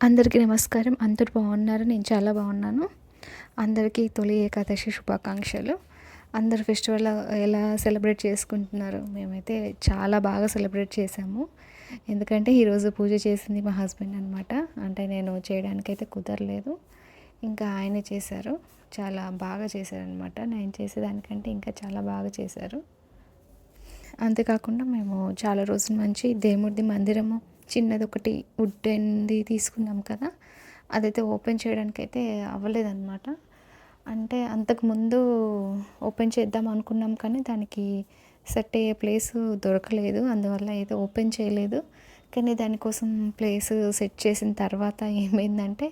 అందరికీ నమస్కారం. అందరూ బాగున్నారు. నేను చాలా బాగున్నాను. అందరికీ తొలి ఏకాదశి శుభాకాంక్షలు. అందరు ఫెస్టివల్ ఎలా సెలబ్రేట్ చేసుకుంటున్నారు? మేమైతే చాలా బాగా సెలబ్రేట్ చేశాము. ఎందుకంటే ఈరోజు పూజ చేసింది మా హస్బెండ్ అనమాట. అంటే నేను చేయడానికైతే కుదరలేదు. ఇంకా ఆయనే చేశారు. చాలా బాగా చేశారనమాట. నేను చేసేదానికంటే ఇంకా చాలా బాగా చేశారు. అంతేకాకుండా మేము చాలా రోజుల నుంచి దేవుడిది మందిరము చిన్నదొకటి వుడెన్‌ది తీసుకున్నాం కదా! అదైతే ఓపెన్ చేయడానికైతే అవ్వలేదనమాట. అంటే అంతకుముందు ఓపెన్ చేద్దాం అనుకున్నాం కానీ దానికి సెట్ అయ్యే ప్లేసు దొరకలేదు. అందువల్ల అయితే ఓపెన్ చేయలేదు. కానీ దానికోసం ప్లేసు సెట్ చేసిన తర్వాత ఏమైందంటే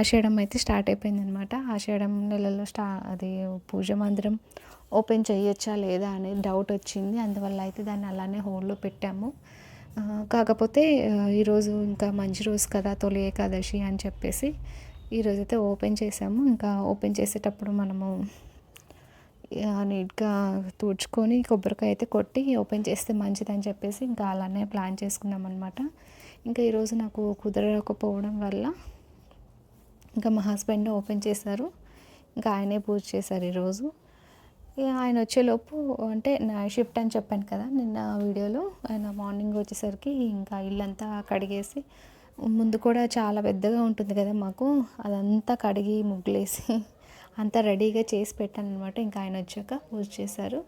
ఆషాఢం అయితే స్టార్ట్ అయిపోయిందనమాట. ఆషాఢం నెలలో అది పూజ మందిరం ఓపెన్ చేయొచ్చా లేదా అనేది డౌట్ వచ్చింది. అందువల్ల అయితే దాన్ని అలానే హోల్డ్‌లో పెట్టాము. కాకపోతే ఈరోజు ఇంకా మంచి రోజు కదా, తొలి ఏకాదశి అని చెప్పేసి ఈరోజైతే ఓపెన్ చేసాము. ఇంకా ఓపెన్ చేసేటప్పుడు మనము నీట్‌గా తుడుచుకొని కొబ్బరికాయ అయితే కొట్టి ఓపెన్ చేస్తే మంచిదని చెప్పేసి ఇంకా అలానే ప్లాన్ చేసుకున్నాం అనమాట. ఇంకా ఈరోజు నాకు కుదరకపోవడం వల్ల ఇంకా మా హస్బెండ్ ఓపెన్ చేశారు. ఇంకా ఆయనే పూజ చేశారు ఈరోజు. ఆయన వచ్చేలోపు అంటే నా షిఫ్ట్ అని చెప్పాను కదా నిన్న వీడియోలో. ఆయన మార్నింగ్ వచ్చేసరికి ఇంకా ఇల్లంతా కడిగేసి, ముందు కూడా చాలా పెద్దగా ఉంటుంది కదా మాకు, అదంతా కడిగి ముగ్గులేసి అంతా రెడీగా చేసి పెట్టాను అనమాట. ఇంకా ఆయన వచ్చాక పూజ చేశారు.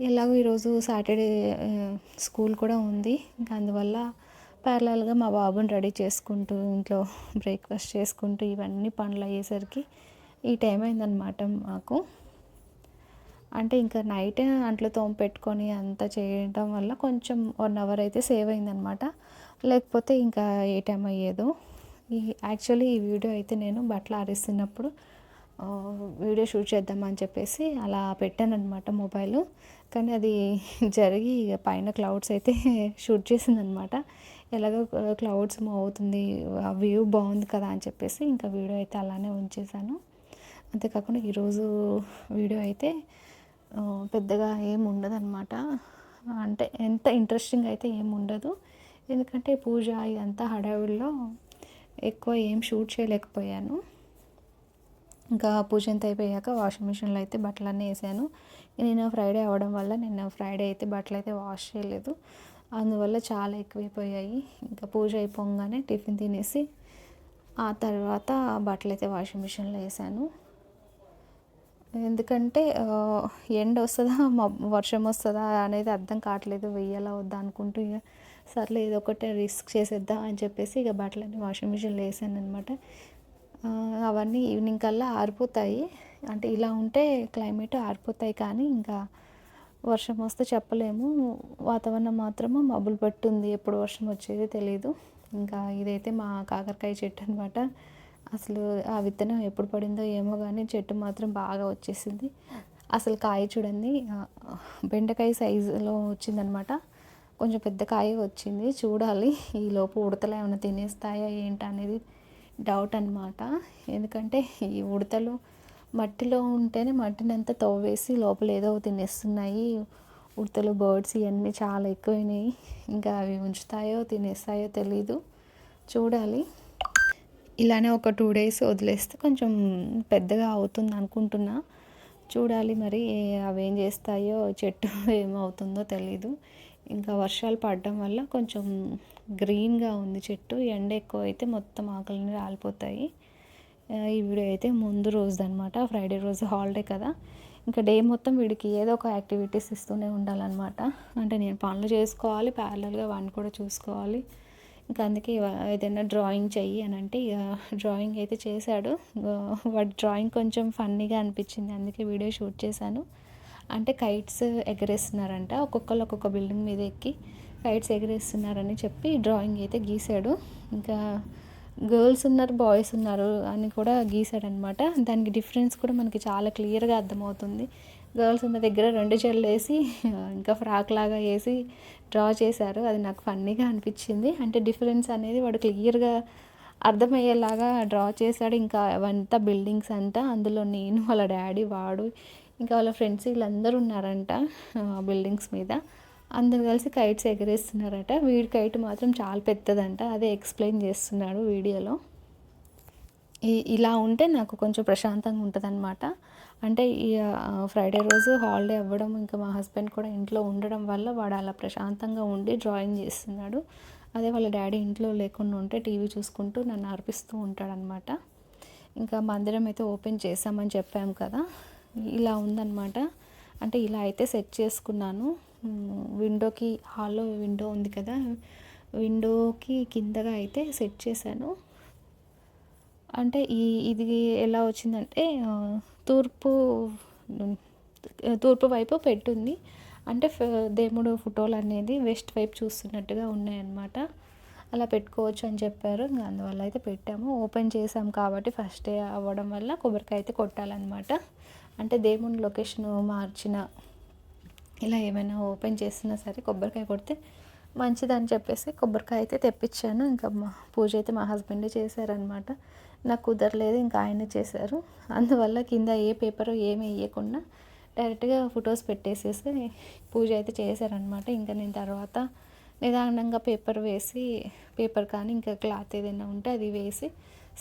ఎలాగో ఈరోజు సాటర్డే స్కూల్ కూడా ఉంది. ఇంకా అందువల్ల ప్యారలల్గా మా బాబుని రెడీ చేసుకుంటూ ఇంట్లో బ్రేక్ఫాస్ట్ చేసుకుంటూ ఇవన్నీ పనులు అయ్యేసరికి ఈ టైం అయిందనమాట మాకు. అంటే ఇంకా నైట్ అంట్లు తోమపెట్టుకొని అంతా చేయడం వల్ల కొంచెం 1 అవర్ అయితే సేవ్ అయిందనమాట. లేకపోతే ఇంకా ఏ టైం అయ్యేదో. యాక్చువల్లీ ఈ వీడియో అయితే నేను బట్టలు ఆరేస్తున్నప్పుడు వీడియో షూట్ చేద్దామని చెప్పేసి అలా పెట్టానన్నమాట మొబైలు. కానీ అది జరిగి ఇక పైన క్లౌడ్స్ అయితే షూట్ చేసిందనమాట. ఎలాగో క్లౌడ్స్ మూవ్ అవుతుంది, ఆ వ్యూ బాగుంది కదా అని చెప్పేసి ఇంకా వీడియో అయితే అలానే ఉంచేసాను. అంతేకాకుండా ఈరోజు వీడియో అయితే పెద్దగా ఏం ఉండదన్నమాట. అంటే ఎంత ఇంట్రెస్టింగ్ అయితే ఏం ఉండదు. ఎందుకంటే పూజ ఇదంతా హడావిడిలో ఎక్కువ ఏం షూట్ చేయలేకపోయాను. ఇంకా పూజ అంతా అయిపోయాక వాషింగ్ మిషన్లో అయితే బట్టలన్నీ వేసాను. నేను ఫ్రైడే అవ్వడం వల్ల నిన్న ఫ్రైడే అయితే బట్టలు అయితే వాష్ చేయలేదు. అందువల్ల చాలా ఎక్కువైపోయాయి. ఇంకా పూజ అయిపోగానే టిఫిన్ తినేసి ఆ తర్వాత బట్టలు అయితే వాషింగ్ మిషన్లో వేసాను. ఎందుకంటే ఎండ వస్తుందా వర్షం వస్తుందా అనేది అర్థం కావట్లేదు. వెయ్యాలా వద్దా అనుకుంటూ ఇక సర్లే ఏదో ఒకటి రిస్క్ చేసేద్దాం అని చెప్పేసి ఇక బట్టలన్నీ వాషింగ్ మిషన్లో వేసాను అనమాట. అవన్నీ ఈవినింగ్ కల్లా ఆరిపోతాయి. అంటే ఇలా ఉంటే క్లైమేట్ ఆరిపోతాయి, కానీ ఇంకా వర్షం వస్తే చెప్పలేము. వాతావరణం మాత్రము మబ్బులు పట్టుంది, ఎప్పుడు వర్షం వచ్చేది తెలీదు. ఇంకా ఇదైతే మా కాకరకాయ చెట్టు అనమాట. అసలు ఆ విత్తనం ఎప్పుడు పడిందో ఏమో కానీ చెట్టు మాత్రం బాగా వచ్చేసింది. అసలు కాయ చూడండి, బెండకాయ సైజులో వచ్చిందనమాట. కొంచెం పెద్ద కాయ వచ్చింది. చూడాలి ఈలోపు ఉడతలు ఏమైనా తినేస్తాయా ఏంటి అనేది డౌట్ అనమాట. ఎందుకంటే ఈ ఉడతలు మట్టిలో ఉంటేనే మట్టిని అంతా తవ్వేసి లోపల ఏదో తినేస్తున్నాయి. ఉడతలు, బర్డ్స్ ఇవన్నీ చాలా ఎక్కువైనాయి. ఇంకా అవి ఉంచుతాయో తినేస్తాయో తెలీదు, చూడాలి. ఇలానే ఒక 2 డేస్ వదిలేస్తే కొంచెం పెద్దగా అవుతుంది అనుకుంటున్నా. చూడాలి మరి అవేం చేస్తాయో, చెట్టు ఏమవుతుందో తెలీదు. ఇంకా వర్షాలు పడడం వల్ల కొంచెం గ్రీన్గా ఉంది చెట్టు. ఎండ ఎక్కువ అయితే మొత్తం ఆకులన్నీ రాలిపోతాయి. ఈ వీడియో అయితే ముందు రోజుదనమాట. ఫ్రైడే రోజు హాలిడే కదా, ఇంకా డే మొత్తం వీడికి ఏదో ఒక యాక్టివిటీస్ ఇస్తూనే ఉండాలన్నమాట. అంటే నేను పనులు చేసుకోవాలి, ప్యారలల్గా వాడిని కూడా చూసుకోవాలి. ఇంకా అందుకే ఏదైనా డ్రాయింగ్ చెయ్యి అని అంటే ఇక డ్రాయింగ్ అయితే చేశాడు. వాడి డ్రాయింగ్ కొంచెం ఫన్నీగా అనిపించింది, అందుకే వీడియో షూట్ చేశాను. అంటే కైట్స్ ఎగరేస్తున్నారంట, ఒక్కొక్కరు ఒక్కొక్క బిల్డింగ్ మీద ఎక్కి కైట్స్ ఎగరేస్తున్నారని చెప్పి డ్రాయింగ్ అయితే గీశాడు. ఇంకా గర్ల్స్ ఉన్నారు, బాయ్స్ ఉన్నారు అని కూడా గీశాడనమాట. దానికి డిఫరెన్స్ కూడా మనకి చాలా క్లియర్గా అర్థమవుతుంది. గర్ల్స్ ఉన్న దగ్గర 2 జడలు వేసి ఇంకా ఫ్రాక్ లాగా వేసి డ్రా చేశారు. అది నాకు ఫన్నీగా అనిపించింది. అంటే డిఫరెన్స్ అనేది వాడు క్లియర్గా అర్థమయ్యేలాగా డ్రా చేశాడు. ఇంకా అవంతా బిల్డింగ్స్ అంట, అందులో నేను, వాళ్ళ డాడీ, వాడు, ఇంకా వాళ్ళ ఫ్రెండ్స్ వీళ్ళందరూ ఉన్నారంట బిల్డింగ్స్ మీద. అందరు కలిసి కైట్స్ ఎగరేస్తున్నారట. వీడి కైట్ మాత్రం చాలా పెద్దదంట, అదే ఎక్స్ప్లెయిన్ చేస్తున్నాడు వీడియోలో. ఇలా ఉంటే నాకు కొంచెం ప్రశాంతంగా ఉంటుందన్నమాట. అంటే ఈ ఫ్రైడే రోజు హాలిడే అవ్వడం, ఇంకా మా హస్బెండ్ కూడా ఇంట్లో ఉండడం వల్ల వాడు అలా ప్రశాంతంగా ఉండి డ్రాయింగ్ చేస్తున్నాడు. అదే వాళ్ళ డాడీ ఇంట్లో లేకుండా ఉంటే టీవీ చూసుకుంటూ నన్ను అర్పిస్తూ ఉంటాడనమాట. ఇంకా మందిరం అయితే ఓపెన్ చేసామని చెప్పాము కదా, ఇలా ఉందన్నమాట. అంటే ఇలా అయితే సెట్ చేసుకున్నాను. విండోకి, హాల్లో విండో ఉంది కదా, విండోకి కిందగా అయితే సెట్ చేశాను. అంటే ఇది ఎలా వచ్చిందంటే తూర్పు వైపు పెట్టుంది. అంటే దేవుడు ఫోటోలు అనేది వెస్ట్ వైపు చూస్తున్నట్టుగా ఉన్నాయన్నమాట. అలా పెట్టుకోవచ్చు అని చెప్పారు. ఇంకా అందువల్ల అయితే పెట్టాము. ఓపెన్ చేసాం కాబట్టి ఫస్ట్ డే అవ్వడం వల్ల కొబ్బరికాయ అయితే కొట్టాలన్నమాట. అంటే దేవుని లొకేషన్ మార్చిన, ఇలా ఏమైనా ఓపెన్ చేసినా సరే కొబ్బరికాయ కొడితే మంచిదని చెప్పేసి కొబ్బరికాయ అయితే తెప్పించాను. ఇంకా పూజ అయితే మా హస్బెండే చేశారనమాట. నాకు కుదరలేదు, ఇంకా ఆయనే చేశారు. అందువల్ల కింద ఏ పేపర్ ఏమి వేయకుండా డైరెక్ట్గా ఫొటోస్ పెట్టేసేసి పూజ అయితే చేశారనమాట. ఇంకా నేను తర్వాత నిదానంగా పేపర్ కానీ ఇంకా క్లాత్ ఏదైనా ఉంటే అది వేసి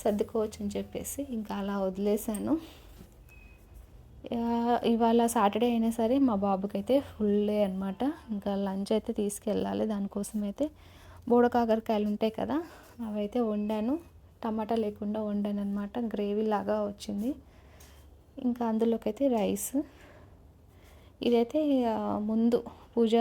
సర్దుకోవచ్చు అని చెప్పేసి ఇంకా అలా వదిలేశాను. ఇవాళ సాటర్డే అయినా సరే మా బాబుకి అయితే ఫుల్ డే అనమాట. ఇంకా లంచ్ అయితే తీసుకెళ్ళాలి. దానికోసం అయితే బోడకాకరకాయలు ఉంటాయి కదా, అవైతే వండాను. టమాటా లేకుండా వండాను అనమాట. గ్రేవీ లాగా వచ్చింది. ఇంకా అందులోకి అయితే రైస్. ఇదైతే ముందు పూజ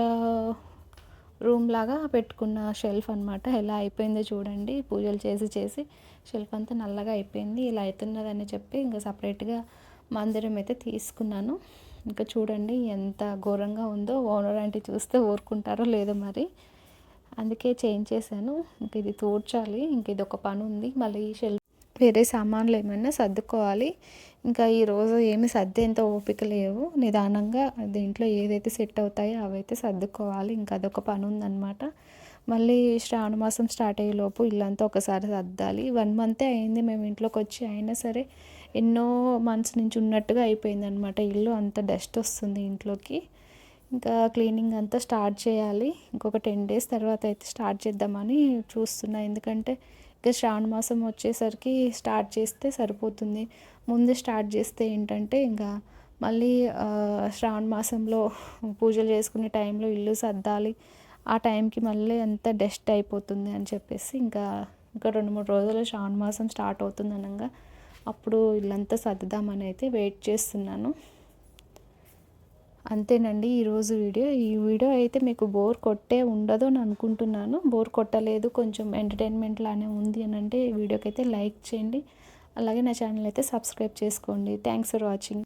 రూమ్ లాగా పెట్టుకున్న షెల్ఫ్ అనమాట. ఎలా అయిపోయిందో చూడండి, పూజలు చేసి షెల్ఫ్ అంతా నల్లగా అయిపోయింది. ఇలా అవుతున్నదని చెప్పి ఇంకా సపరేట్గా మందిరం అయితే తీసుకున్నాను. ఇంకా చూడండి ఎంత ఘోరంగా ఉందో. ఓనర్ ఆంటీ చూస్తే ఊరుకుంటారో లేదో మరి, అందుకే చేంజ్ చేశాను. ఇంక ఇది తూడ్చాలి. ఇంక ఇది ఒక పని ఉంది. మళ్ళీ షెల్ఫ్ వేరే సామాన్లు ఏమైనా సర్దుకోవాలి. ఇంకా ఈరోజు ఏమి సర్దేంత ఓపిక లేవు. నిదానంగా దీంట్లో ఏదైతే సెట్ అవుతాయో అవైతే సర్దుకోవాలి. ఇంకా అదొక పని ఉందన్నమాట. మళ్ళీ శ్రావణ మాసం స్టార్ట్ అయ్యేలోపు ఇల్లంతా ఒకసారి సర్దాలి. 1 మంతే అయింది మేము ఇంట్లోకి వచ్చి, అయినా సరే ఎన్నో మంత్స్ నుంచి ఉన్నట్టుగా అయిపోయిందనమాట ఇల్లు. అంత డస్ట్ వస్తుంది ఇంట్లోకి. ఇంకా క్లీనింగ్ అంతా స్టార్ట్ చేయాలి. ఇంకొక 10 డేస్ తర్వాత అయితే స్టార్ట్ చేద్దామని చూస్తున్నా. ఎందుకంటే ఇంకా శ్రావణ మాసం వచ్చేసరికి స్టార్ట్ చేస్తే సరిపోతుంది. ముందు స్టార్ట్ చేస్తే ఏంటంటే ఇంకా మళ్ళీ శ్రావణ మాసంలో పూజలు చేసుకునే టైంలో ఇల్లు సర్దాలి. ఆ టైంకి మళ్ళీ అంత డస్ట్ అయిపోతుంది అని చెప్పేసి ఇంకా 2-3 రోజుల్లో శ్రావణ మాసం స్టార్ట్ అవుతుంది అనగా అప్పుడు ఇల్లంతా సర్దుదామని అయితే వెయిట్ చేస్తున్నాను. అంతేనండి ఈరోజు వీడియో. ఈ వీడియో అయితే మీకు బోర్ కొట్టే ఉండదు అని అనుకుంటున్నాను. బోర్ కొట్టలేదు, కొంచెం ఎంటర్టైన్మెంట్ లానే ఉంది అని అంటే ఈ వీడియోకి అయితే లైక్ చేయండి. అలాగే నా ఛానల్ అయితే సబ్స్క్రైబ్ చేసుకోండి. Thanks for watching.